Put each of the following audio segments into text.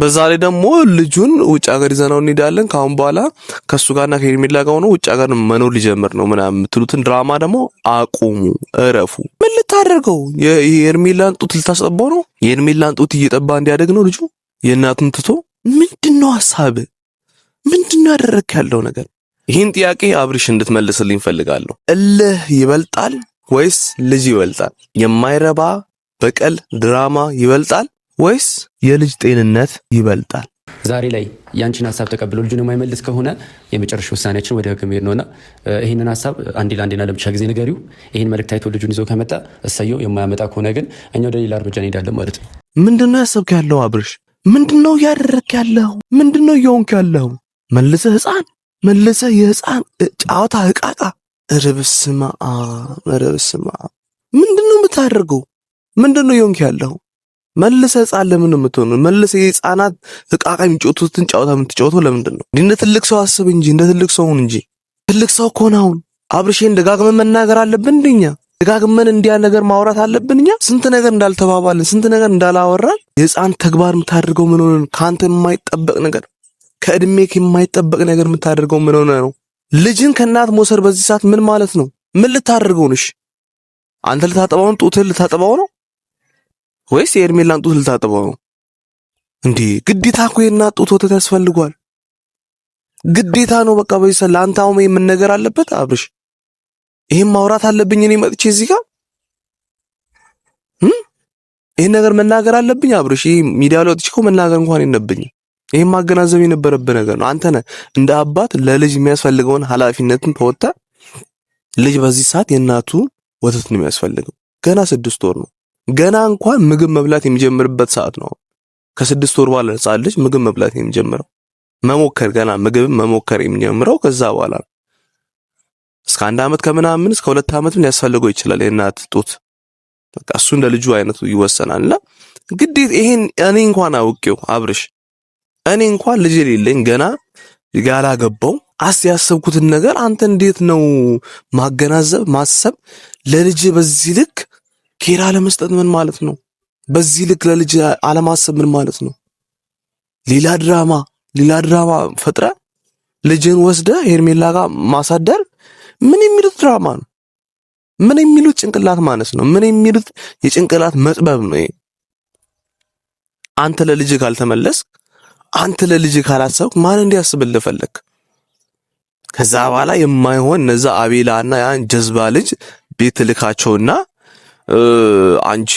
በዛሬ ደግሞ ልጁን ውጭ ሀገር ይዘነው እንሄዳለን ካሁን በኋላ ከሱ ጋርና ከሄርሜላ ጋር ሆኖ ውጭ ሀገር መኖር ሊጀምር ነው ምናምን የምትሉትን ድራማ ደግሞ አቁሙ፣ እረፉ። ምን ልታደርገው? የሄርሜላን ጡት ልታስጠባው ነው? የሄርሜላን ጡት እየጠባ እንዲያደግ ነው ልጁ የእናቱን ትቶ? ምንድነው ሐሳብ? ምንድነው ያደረክ ያለው ነገር? ይህን ጥያቄ አብርሽ እንድትመልስልኝ ፈልጋለሁ። እልህ ይበልጣል ወይስ ልጅ ይበልጣል? የማይረባ በቀል ድራማ ይበልጣል ወይስ የልጅ ጤንነት ይበልጣል? ዛሬ ላይ ያንቺን ሐሳብ ተቀብሎ ልጁን የማይመልስ ከሆነ የመጨረሻ ውሳኔያችን ወደ ሕግ መሄድ ነውና ይህንን ሐሳብ አንዴና ለብቻ ጊዜ ንገሪው። ይህን መልእክት አይቶ ልጁን ይዞ ከመጣ እሰየው፣ የማያመጣ ከሆነ ግን እኛ ወደ ሌላ እርምጃ እንሄዳለን ማለት ነው። ምንድነው ያሰብክ ያለው አብርሽ? ምንድነው ያደረክ ያለው? ምንድነው እየሆንክ ያለው? መልሰህ ህፃን፣ መልሰህ የህፃን ጫወታ እቃቃ። ረብስማ ምንድነው የምታደርገው? ምንድነው እየሆንክ ያለው? መልሰ ህፃን ለምን የምትሆነው? መልሰ የህፃናት እቃቃ የሚጫወቱትን ጫወታ የምትጫወተው ለምንድን ነው? እንደ ትልቅ ሰው አስብ እንጂ እንደ ትልቅ ሰው ሁን እንጂ። ትልቅ ሰው ከሆነ አሁን አብርሽን ደጋግመን መናገር አለብን እንደኛ ደጋግመን እንዲያ ነገር ማውራት አለብን እኛ። ስንት ነገር እንዳልተባባልን ስንት ነገር እንዳላወራን የህፃን ተግባር የምታደርገው ምን ሆነ? ካንተ የማይጠበቅ ነገር ከእድሜክ የማይጠበቅ ነገር የምታደርገው ምን ሆነ ነው? ልጅን ከእናት መውሰድ በዚህ ሰዓት ምን ማለት ነው? ምን ልታደርገው ነሽ? አንተ ልታጠባው ነው? ጡትህን ልታጠባው ነው ወይስ የሄርሜላን ጡት ልታጠባው ነው እንዴ? ግዴታ እኮ የእናት ጡት ወተት ያስፈልጓል። ግዴታ ነው በቃ። በዚህ ሰዓት ለአንተ አሁን ምን ነገር አለበት አብርሽ? ይሄን ማውራት አለብኝ እኔ መጥቼ እዚህ ጋር ይሄን ነገር መናገር አለብኝ አብርሽ? ይሄ ሚዲያ ላይ ወጥቼ እኮ መናገር እንኳን የለብኝም። ይሄን ማገናዘብ የነበረብህ ነገር ነው። አንተ ነህ እንደ አባት ለልጅ የሚያስፈልገውን ኃላፊነትን ተወጣ። ልጅ በዚህ ሰዓት የእናቱ ወተት ነው የሚያስፈልገው። ገና 6 ወር ነው። ገና እንኳን ምግብ መብላት የሚጀምርበት ሰዓት ነው። ከ6 ወር በኋላ ህፃን ልጅ ምግብ መብላት የሚጀምረው መሞከር ገና ምግብ መሞከር የሚጀምረው ከዛ በኋላ ነው። እስከ 1 ዓመት ከምናምን እስከ 2 ዓመትም ሊያስፈልገው ይችላል የእናት ጡት። በቃ እሱ እንደ ልጁ አይነቱ ይወሰናልና ግዴታ ይሄን እኔ እንኳን አውቄው አብርሽ፣ እኔ እንኳን ልጅ የሌለኝ ገና ያላገባው ያሰብኩትን ነገር አንተ እንዴት ነው ማገናዘብ ማሰብ? ለልጅ በዚህ ልክ ኬራ ለመስጠት ምን ማለት ነው? በዚህ ልክ ለልጅ አለማሰብ ምን ማለት ነው? ሌላ ድራማ ፈጥረ ልጅን ወስደ ሄርሜላ ጋር ማሳደር ምን የሚሉት ድራማ ነው? ምን የሚሉት ጭንቅላት ማነስ ነው? ምን የሚሉት የጭንቅላት መጥበብ ነው? አንተ ለልጅ ካልተመለስ፣ አንተ ለልጅ ካላሰብክ ማን እንዲያስብልህ ፈለክ? ከዛ በኋላ የማይሆን እነዛ አቤላና ያን ጀዝባ ልጅ ቤት ልካቸውና አንቺ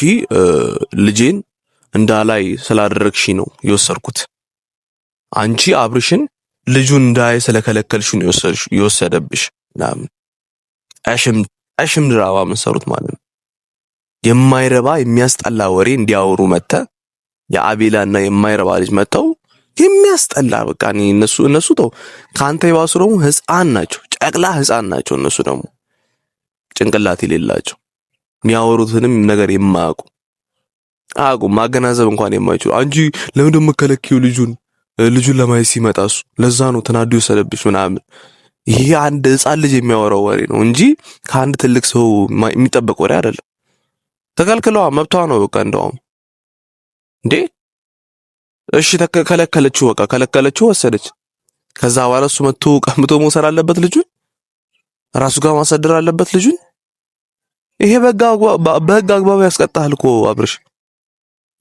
ልጄን እንዳላይ ስላደረግሽ ነው የወሰድኩት። አንቺ አብርሽን ልጁን እንዳይ ስለከለከልሽ ነው የወሰደብሽ። ናም አሽም ድራማ መሰሩት ማለት ነው። የማይረባ የሚያስጠላ ወሬ እንዲያወሩ መተ የአቤላና የማይረባ ልጅ መተው የሚያስጠላ በቃ እነሱ ተው ካንተ ይባሱ ደግሞ ህፃን ናቸው፣ ጨቅላ ህፃን ናቸው። እነሱ ደግሞ ጭንቅላት የሌላቸው የሚያወሩትንም ነገር የማያውቁ ማገናዘብ እንኳን የማይችሉ። አንቺ ለምን ደምከለኪው ልጁን ለማየት ሲመጣ እሱ ለዛ ነው ተናዶ የወሰደብሽ ምናምን። ይሄ አንድ ህፃን ልጅ የሚያወራው ወሬ ነው እንጂ ከአንድ ትልቅ ሰው የሚጠበቅ ወሬ አይደለም። ተከልክለዋ መብቷ ነው በቃ። እንደውም እንዴ እሺ ተከለከለችው፣ በቃ ከለከለችው፣ ወሰደች። ከዛ በኋላ እሱ መጥቶ ቀምቶ መውሰድ አለበት ልጁን፣ ራሱ ጋር ማሳደር አለበት ልጁን። ይሄ በህግ አግባብ ያስቀጣል እኮ አብርሽ።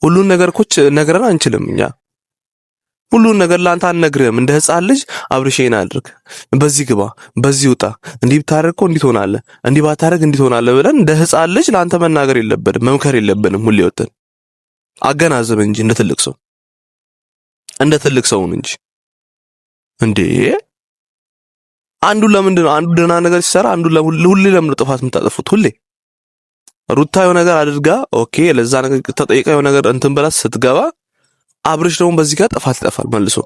ሁሉን ነገር እኮ ነግረን አንችልም እኛ። ሁሉን ነገር ላንተ አንነግርህም። እንደ ህፃን ልጅ አብርሽ ይሄን አድርግ፣ በዚህ ግባ፣ በዚህ ውጣ፣ እንዲህ ብታረግ እኮ እንዲህ ትሆናለህ፣ እንዲህ ባታረግ እንዲህ ትሆናለህ ብለን እንደ ህፃን ልጅ ላንተ መናገር የለብንም፣ መምከር የለብንም። ሁሌ ወጥተን አገናዘብ እንጂ እንደ ትልቅ ሰው እንጂ እንዴ። አንዱ ለምንድን ነው አንዱ ደህና ነገር ሲሰራ አንዱ ሁሌ ለምን ጥፋት የምታጠፉት? ሁሌ ሩታ የሆነ ነገር አድርጋ ኦኬ፣ ለዛ ነገር ተጠይቃ የሆነ ነገር እንትን ብላ ስትገባ አብርሽ ደግሞ በዚህ ጋር ጥፋት ይጠፋል መልሶ።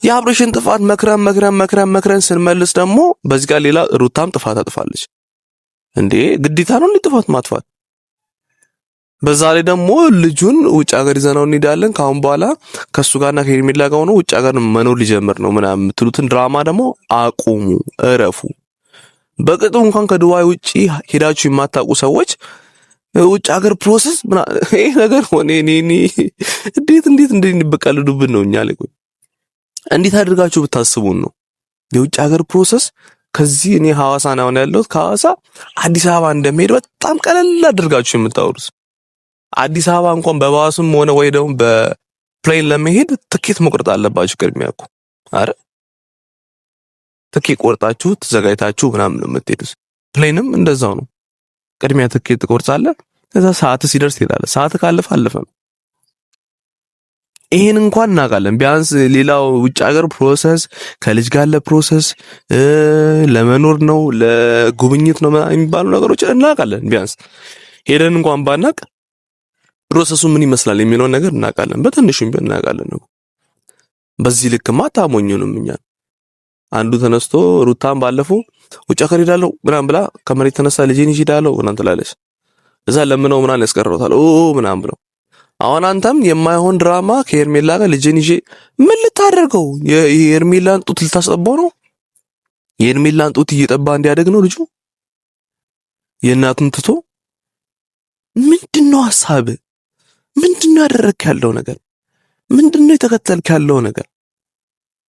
የአብርሽን ጥፋት መክረን ስንመልስ ደግሞ በዚህ ጋር ሌላ ሩታም ጥፋት አጥፋለች። እንዴ ግዴታ ነው እንዴ ጥፋት ማጥፋት? በዛ ላይ ደግሞ ልጁን ውጭ ሀገር ይዘነው እንሄዳለን ካሁን በኋላ ከሱ ጋርና ከሄርሜላ ጋር ሆኖ ውጭ ሀገር መኖር ሊጀምር ነው ምናምን የምትሉትን ድራማ ደግሞ አቁሙ፣ እረፉ። በቅጡ እንኳን ከዱባይ ውጪ ሄዳችሁ የማታውቁ ሰዎች ውጭ ሀገር ፕሮሰስ ይሄ ነገር ሆነ እኔ እንዴት እንበቀልዱብን ነው እኛ ላይ። እንዴት አድርጋችሁ ብታስቡን ነው የውጭ ሀገር ፕሮሰስ? ከዚህ እኔ ሐዋሳ ነው ያለሁት። ከሐዋሳ አዲስ አበባ እንደሚሄድ በጣም ቀለል አድርጋችሁ የምታወሩት። አዲስ አበባ እንኳን በባስም ሆነ ወይ ደግሞ በፕሌን ለመሄድ ትኬት መቁረጥ አለባችሁ ቅድሚያ እኮ። አረ ትኬት ቆርጣችሁ ተዘጋጅታችሁ ምናምን ነው የምትሄዱት። ፕሌንም እንደዛው ነው። ቅድሚያ ትኬት ትቆርጣለህ፣ ከዛ ሰዓት ሲደርስ ትሄዳለህ። ሰዓት ካለፈ አለፈ ነው። ይሄን እንኳን እናውቃለን። ቢያንስ ሌላው ውጭ ሀገር ፕሮሰስ ከልጅ ጋር ለፕሮሰስ ለመኖር ነው ለጉብኝት ነው የሚባሉ ነገሮች እናውቃለን። ቢያንስ ሄደን እንኳን ባናቅ ፕሮሰሱ ምን ይመስላል የሚለውን ነገር እናውቃለን። በትንሹም ቢሆን እናውቃለን ነው። በዚህ ልክማ ታሞኙንም እኛ አንዱ ተነስቶ ሩታን ባለፈው ውጭ ሀገር ሄዳለሁ ምናምን ብላ ከመሬት ተነሳ ልጄን ይዤ ሄዳለሁ ምናምን ትላለች። እዛ ለምነው ምናምን ያስቀረውታል ምናምን ብለው አሁን አንተም የማይሆን ድራማ ከሄርሜላ ጋር ልጄን ይዤ ምን ልታደርገው? የሄርሜላን ጡት ልታስጠባው ነው? የሄርሜላን ጡት እየጠባ እንዲያደግ ነው ልጁ የእናቱን ትቶ? ምንድነው ሐሳብ? ምንድነው ያደረክ ያለው ነገር? ምንድነው የተከተልክ ያለው ነገር?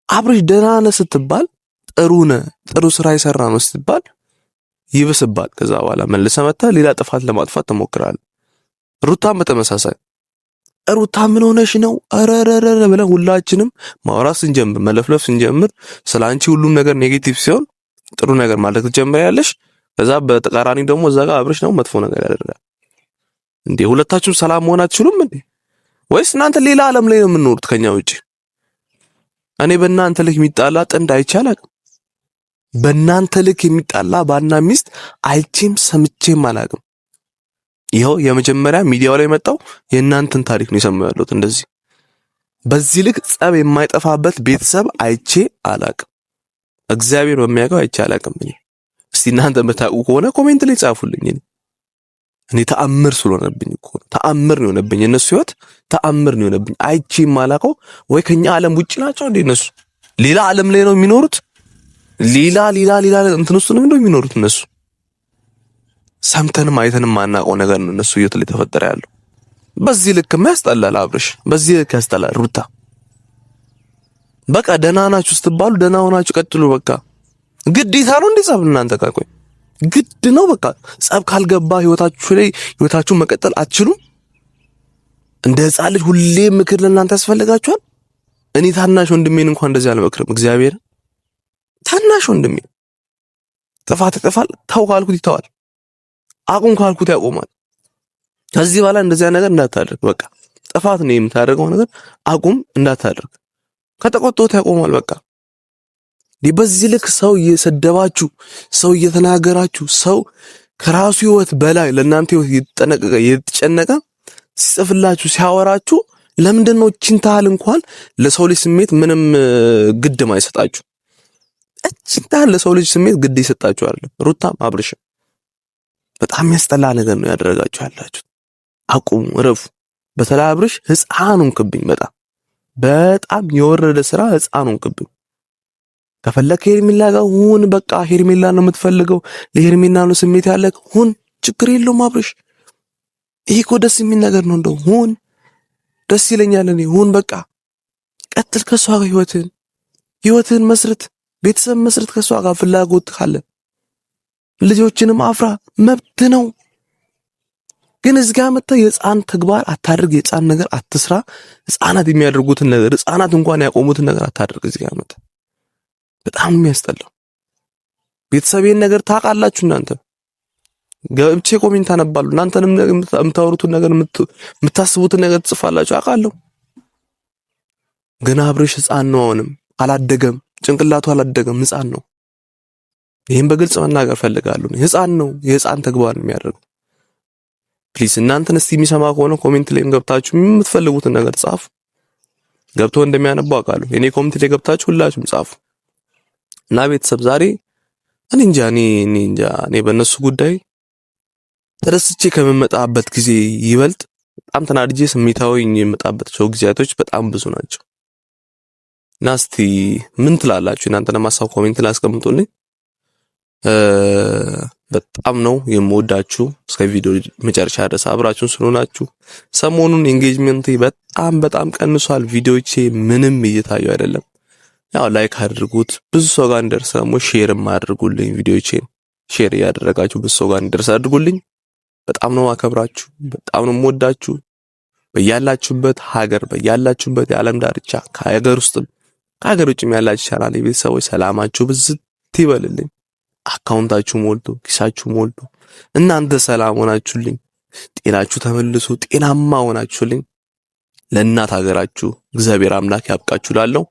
አብርሽ ደህና ነህ ስትባል ጥሩ ነህ ጥሩ ስራ የሰራ ነው ስትባል ይብስባል። ከዛ በኋላ መልሰህ መጥተህ ሌላ ጥፋት ለማጥፋት ትሞክራለህ። ሩታም በተመሳሳይ ሩታ ምን ሆነሽ ነው አረረረ ብለን ሁላችንም ማውራት ስንጀምር መለፍለፍ ስንጀምር ስላንቺ ሁሉም ነገር ኔጌቲቭ ሲሆን ጥሩ ነገር ማለት ትጀምሪያለሽ። ከዛ በተቃራኒ ደግሞ እዛ ጋር አብርሽ ነው መጥፎ ነገር ያደርጋል። እንዴ ሁለታችሁም ሰላም መሆን አትችሉም እንዴ? ወይስ እናንተ ሌላ ዓለም ላይ ነው የምትኖሩት ከኛ ውጪ? እኔ በእናንተ ልክ የሚጣላ ጥንድ አይቻልም። በእናንተ ልክ የሚጣላ ባልና ሚስት አይቼም ሰምቼም አላውቅም። ይኸው የመጀመሪያ ሚዲያው ላይ መጣው የእናንተን ታሪክ ነው የሰማው ያለሁት። እንደዚህ በዚህ ልክ ጸብ የማይጠፋበት ቤተሰብ አይቼ አላውቅም። እግዚአብሔር በሚያውቀው አይቼ አላውቅም። እስቲ እናንተ የምታውቁ ከሆነ ኮሜንት ላይ ጻፉልኝ። እኔ ተአምር ስለሆነብኝ እኮ ተአምር ነው የሆነብኝ። እነሱ ህይወት ተአምር ነው የሆነብኝ። አይቼ የማላውቀው ወይ ከኛ ዓለም ውጪ ናቸው እንዴ እነሱ? ሌላ ዓለም ላይ ነው የሚኖሩት። ሌላ እንትን ውስጥ ነው የሚኖሩት እነሱ። ሰምተንም አይተንም ማናውቀው ነገር ነው እነሱ ህይወት ላይ ተፈጠረ ያለው። በዚህ ልክማ ያስጠላል አብርሽ፣ በዚህ ልክ ያስጠላል ሩታ። በቃ ደህና ናችሁ ስትባሉ ደህና ሆናችሁ ቀጥሉ። በቃ ግዴታ ነው እንዴ ጸብ እናንተ ጋር? ቆይ ግድ ነው በቃ ጸብ ካልገባ ህይወታችሁ ላይ ህይወታችሁን መቀጠል አትችሉም። እንደ ሕፃን ልጅ ሁሌ ምክር ለእናንተ ያስፈልጋችኋል። እኔ ታናሽ ወንድሜን እንኳን እንደዚህ አልመክርም። እግዚአብሔር ታናሽ ወንድሜ ጥፋት ይጠፋል፣ ተው ካልኩት ይተዋል፣ አቁም ካልኩት ያቆማል። ከዚህ በኋላ እንደዚያ ነገር እንዳታደርግ። በቃ ጥፋት ነው የምታደርገው ነገር አቁም እንዳታደርግ። ከተቆጣሁት ያቆማል። በቃ በዚህ ልክ ሰው እየሰደባችሁ ሰው እየተናገራችሁ ሰው ከራሱ ህይወት በላይ ለእናንተ ህይወት እየተጨነቀ ሲጽፍላችሁ ሲያወራችሁ ለምንድነው ቺንታል እንኳን ለሰው ልጅ ስሜት ምንም ግድ ማይሰጣችሁ? ቺንታል ለሰው ልጅ ስሜት ግድ ይሰጣችሁ አይደል? ሩታም አብርሽም በጣም የሚያስጠላ ነገር ነው ያደረጋችሁ ያላችሁ። አቁሙ፣ እረፉ። በተለይ አብርሽ ህፃኑን ክብኝ በጣም የወረደ ስራ ህፃኑን ክብኝ። ከፈለክ ሄርሜላ ጋር ሁን፣ በቃ ሄርሜላ ነው የምትፈልገው፣ ለሄርሜላ ነው ስሜት ያለክ ሁን፣ ችግር የለውም አብርሽ። ይሄ እኮ ደስ የሚል ነገር ነው። እንደው ሁን፣ ደስ ይለኛል እኔ ሁን፣ በቃ ቀጥል ከሷ ጋር ህይወትን መስርት፣ ቤተሰብ መስርት ከሷ ጋር ፍላጎት ካለ ልጆችንም አፍራ፣ መብት ነው። ግን እዚህ ጋር መጥተህ የህፃን ተግባር አታድርግ፣ የህፃን ነገር አትስራ፣ ህፃናት የሚያደርጉትን ነገር ህፃናት እንኳን ያቆሙትን ነገር አታድርግ። እዚህ ጋር መጥተህ በጣም የሚያስጠላው ቤተሰቤን ነገር ታውቃላችሁ እናንተ። ገብቼ ኮሜንት አነባለሁ። እናንተንም የምታወሩትን ነገር የምታስቡትን ነገር ትጽፋላችሁ አውቃለሁ። ግን አብርሽ ህፃን ነው፣ አሁንም አላደገም፣ ጭንቅላቱ አላደገም፣ ህፃን ነው። ይሄን በግልጽ መናገር ፈልጋለሁ። ህፃን ነው፣ የህፃን ተግባር ነው የሚያደርገው። ፕሊስ እናንተን እስቲ የሚሰማ ከሆነ ኮሜንት ላይም ገብታችሁ የምትፈልጉትን ነገር ጻፉ። ገብቶ እንደሚያነቡ አውቃለሁ። እኔ ኮሜንት ላይ ገብታችሁ ሁላችሁም ጻፉ። እና ቤተሰብ ዛሬ እኔ እንጃ በእነሱ ጉዳይ ተደስቼ ከምመጣበት ጊዜ ይበልጥ በጣም ተናድጄ ስሜታዊ የምመጣበት ጊዜያቶች በጣም ብዙ ናቸው። እና እስቲ ምን ትላላችሁ እናንተ? ለማሳብ ኮሜንት ላይ አስቀምጡልኝ። በጣም ነው የምወዳችሁ። እስከ ቪዲዮ መጨረሻ ድረስ አብራችሁን ስለሆናችሁ። ሰሞኑን ኤንጌጅመንቴ በጣም ቀንሷል። ቪዲዮቼ ምንም እየታዩ አይደለም። ያው ላይክ አድርጉት፣ ብዙ ሰው ጋር እንደርስ። ደግሞ ሼርም አድርጉልኝ። ቪዲዮቼን ሼር እያደረጋችሁ ብዙ ሰው ጋር እንደርስ አድርጉልኝ። በጣም ነው አከብራችሁ፣ በጣም ነው የምወዳችሁ። በያላችሁበት ሀገር፣ በያላችሁበት የዓለም ዳርቻ ከሀገር ውስጥም ከሀገር ውጭም ያላችሁ ቻናል ቤተሰቦች ሰላማችሁ ብዝት ይበልልኝ። አካውንታችሁ ሞልቶ ኪሳችሁ ሞልቶ እናንተ ሰላም ሆናችሁልኝ፣ ጤናችሁ ተመልሶ ጤናማ ሆናችሁልኝ ለእናት ሀገራችሁ እግዚአብሔር አምላክ ያብቃችሁ ላለው